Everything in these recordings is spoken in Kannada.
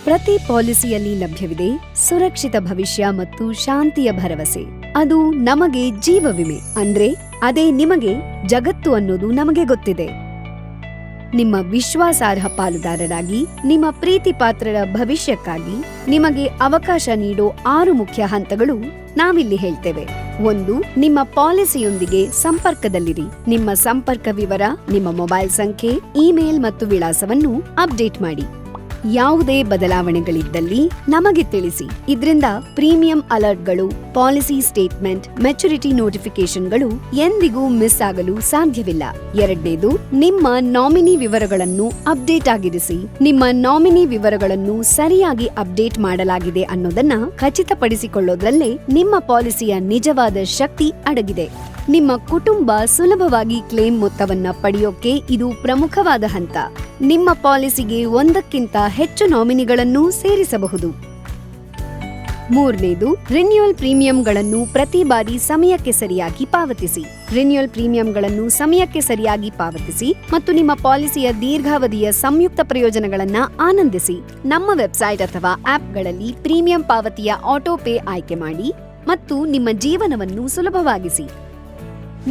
ಪ್ರತಿ ಪಾಲಿಸಿಯಲ್ಲಿ ಲಭ್ಯವಿದೆ ಸುರಕ್ಷಿತ ಭವಿಷ್ಯ ಮತ್ತು ಶಾಂತಿಯ ಭರವಸೆ. ಅದು ನಮಗೆ ಜೀವ ವಿಮೆ ಅಂದ್ರೆ ಅದೇ ನಿಮಗೆ ಜಗತ್ತು ಅನ್ನೋದು ನಮಗೆ ಗೊತ್ತಿದೆ. ನಿಮ್ಮ ವಿಶ್ವಾಸಾರ್ಹ ಪಾಲುದಾರರಾಗಿ, ನಿಮ್ಮ ಪ್ರೀತಿ ಪಾತ್ರರ ಭವಿಷ್ಯಕ್ಕಾಗಿ ನಿಮಗೆ ಅವಕಾಶ ನೀಡೋ 6 ಮುಖ್ಯ ಹಂತಗಳು ನಾವಿಲ್ಲಿ ಹೇಳ್ತೇವೆ. 1. ನಿಮ್ಮ ಪಾಲಿಸಿಯೊಂದಿಗೆ ಸಂಪರ್ಕದಲ್ಲಿರಿ. ನಿಮ್ಮ ಸಂಪರ್ಕ ವಿವರ, ನಿಮ್ಮ ಮೊಬೈಲ್ ಸಂಖ್ಯೆ, ಇಮೇಲ್ ಮತ್ತು ವಿಳಾಸವನ್ನು ಅಪ್ಡೇಟ್ ಮಾಡಿ. ಯಾವುದೇ ಬದಲಾವಣೆಗಳಿದ್ದಲ್ಲಿ ನಮಗೆ ತಿಳಿಸಿ. ಇದರಿಂದ ಪ್ರೀಮಿಯಂ ಅಲರ್ಟ್ಗಳು, ಪಾಲಿಸಿ ಸ್ಟೇಟ್ಮೆಂಟ್, ಮೆಚುರಿಟಿ ನೋಟಿಫಿಕೇಶನ್ಗಳು ಎಂದಿಗೂ ಮಿಸ್ ಆಗಲು ಸಾಧ್ಯವಿಲ್ಲ. 2ನೇದು, ನಿಮ್ಮ ನಾಮಿನಿ ವಿವರಗಳನ್ನು ಅಪ್ಡೇಟ್ ಆಗಿರಿಸಿ. ನಿಮ್ಮ ನಾಮಿನಿ ವಿವರಗಳನ್ನು ಸರಿಯಾಗಿ ಅಪ್ಡೇಟ್ ಮಾಡಲಾಗಿದೆ ಅನ್ನೋದನ್ನ ಖಚಿತಪಡಿಸಿಕೊಳ್ಳೋದ್ರಲ್ಲೇ ನಿಮ್ಮ ಪಾಲಿಸಿಯ ನಿಜವಾದ ಶಕ್ತಿ ಅಡಗಿದೆ. ನಿಮ್ಮ ಕುಟುಂಬ ಸುಲಭವಾಗಿ ಕ್ಲೇಮ್ ಮೊತ್ತವನ್ನ ಪಡೆಯೋಕೆ ಇದು ಪ್ರಮುಖವಾದ ಹಂತ. ನಿಮ್ಮ ಪಾಲಿಸಿಗೆ 1ಕ್ಕಿಂತ ಹೆಚ್ಚು ನಾಮಿನಿಗಳನ್ನು ಸೇರಿಸಬಹುದು. 3ನೇದು, ರಿನ್ಯೂವಲ್ ಪ್ರೀಮಿಯಂಗಳನ್ನು ಪ್ರತಿ ಬಾರಿ ಸಮಯಕ್ಕೆ ಸರಿಯಾಗಿ ಪಾವತಿಸಿ. ರಿನ್ಯೂವಲ್ ಪ್ರೀಮಿಯಂಗಳನ್ನು ಸಮಯಕ್ಕೆ ಸರಿಯಾಗಿ ಪಾವತಿಸಿ ಮತ್ತು ನಿಮ್ಮ ಪಾಲಿಸಿಯ ದೀರ್ಘಾವಧಿಯ ಸಂಯುಕ್ತ ಪ್ರಯೋಜನಗಳನ್ನ ಆನಂದಿಸಿ. ನಮ್ಮ ವೆಬ್ಸೈಟ್ ಅಥವಾ ಆಪ್ಗಳಲ್ಲಿ ಪ್ರೀಮಿಯಂ ಪಾವತಿಯ ಆಟೋ ಪೇ ಆಯ್ಕೆ ಮಾಡಿ ಮತ್ತು ನಿಮ್ಮ ಜೀವನವನ್ನು ಸುಲಭವಾಗಿಸಿ.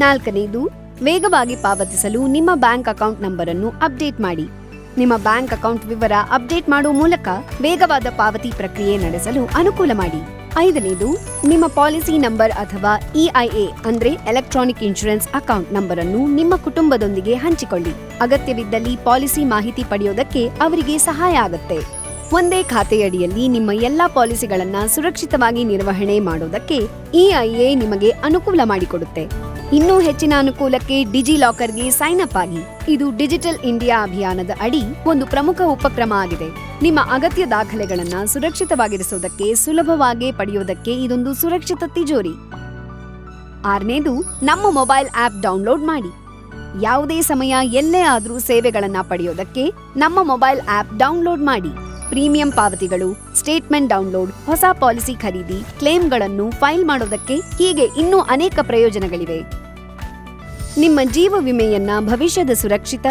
4ನೇದು, ವೇಗವಾಗಿ ಪಾವತಿಸಲು ನಿಮ್ಮ ಬ್ಯಾಂಕ್ ಅಕೌಂಟ್ ನಂಬರ್ ಅನ್ನು ಅಪ್ಡೇಟ್ ಮಾಡಿ. ನಿಮ್ಮ ಬ್ಯಾಂಕ್ ಅಕೌಂಟ್ ವಿವರ ಅಪ್ಡೇಟ್ ಮಾಡುವ ಮೂಲಕ ವೇಗವಾದ ಪಾವತಿ ಪ್ರಕ್ರಿಯೆ ನಡೆಸಲು ಅನುಕೂಲ ಮಾಡಿ. 5ನೇದು, ನಿಮ್ಮ ಪಾಲಿಸಿ ನಂಬರ್ ಅಥವಾ EIA ಅಂದ್ರೆ ಎಲೆಕ್ಟ್ರಾನಿಕ್ ಇನ್ಶೂರೆನ್ಸ್ ಅಕೌಂಟ್ ನಂಬರ್ ಅನ್ನು ನಿಮ್ಮ ಕುಟುಂಬದೊಂದಿಗೆ ಹಂಚಿಕೊಳ್ಳಿ. ಅಗತ್ಯವಿದ್ದಲ್ಲಿ ಪಾಲಿಸಿ ಮಾಹಿತಿ ಪಡೆಯೋದಕ್ಕೆ ಅವರಿಗೆ ಸಹಾಯ ಆಗುತ್ತೆ. ಒಂದೇ ಖಾತೆಯಡಿಯಲ್ಲಿ ನಿಮ್ಮ ಎಲ್ಲಾ ಪಾಲಿಸಿಗಳನ್ನ ಸುರಕ್ಷಿತವಾಗಿ ನಿರ್ವಹಣೆ ಮಾಡೋದಕ್ಕೆ EIA ನಿಮಗೆ ಅನುಕೂಲ ಮಾಡಿಕೊಡುತ್ತೆ. ಇನ್ನೂ ಹೆಚ್ಚಿನ ಅನುಕೂಲಕ್ಕೆ ಡಿಜಿಲಾಕರ್ಗೆ ಸೈನ್ ಅಪ್ ಆಗಿ. ಇದು ಡಿಜಿಟಲ್ ಇಂಡಿಯಾ ಅಭಿಯಾನದ ಅಡಿ ಒಂದು ಪ್ರಮುಖ ಉಪಕ್ರಮ ಆಗಿದೆ. ನಿಮ್ಮ ಅಗತ್ಯ ದಾಖಲೆಗಳನ್ನ ಸುರಕ್ಷಿತವಾಗಿರಿಸೋದಕ್ಕೆ, ಸುಲಭವಾಗಿ ಪಡೆಯೋದಕ್ಕೆ ಇದೊಂದು ಸುರಕ್ಷಿತ ತಿಜೋರಿ. 6ನೇದು, ನಮ್ಮ ಮೊಬೈಲ್ ಆಪ್ ಡೌನ್ಲೋಡ್ ಮಾಡಿ. ಯಾವುದೇ ಸಮಯ ಎಲ್ಲೇ ಆದ್ರೂ ಸೇವೆಗಳನ್ನ ಪಡೆಯೋದಕ್ಕೆ ನಮ್ಮ ಮೊಬೈಲ್ ಆಪ್ ಡೌನ್ಲೋಡ್ ಮಾಡಿ. ಪ್ರೀಮಿಯಂ ಪಾವತಿಗಳು, ಸ್ಟೇಟ್ಮೆಂಟ್ ಡೌನ್ಲೋಡ್, ಹೊಸ ಪಾಲಿಸಿ ಖರೀದಿ, ಕ್ಲೇಮ್ಗಳನ್ನು ಫೈಲ್ ಮಾಡೋದಕ್ಕೆ ಹೀಗೆ ಇನ್ನೂ ಅನೇಕ ಪ್ರಯೋಜನಗಳಿವೆ. ನಿಮ್ಮ ಜೀವ ವಿಮೆಯನ್ನ ಭವಿಷ್ಯದ ಸುರಕ್ಷಿತ,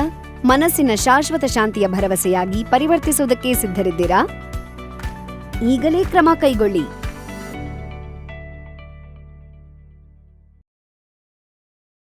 ಮನಸ್ಸಿನ ಶಾಶ್ವತ ಶಾಂತಿಯ ಭರವಸೆಯಾಗಿ ಪರಿವರ್ತಿಸೋದಕ್ಕೆ ಸಿದ್ಧರಿದ್ದೀರಾ? ಈಗಲೇ ಕ್ರಮ ಕೈಗೊಳ್ಳಿ.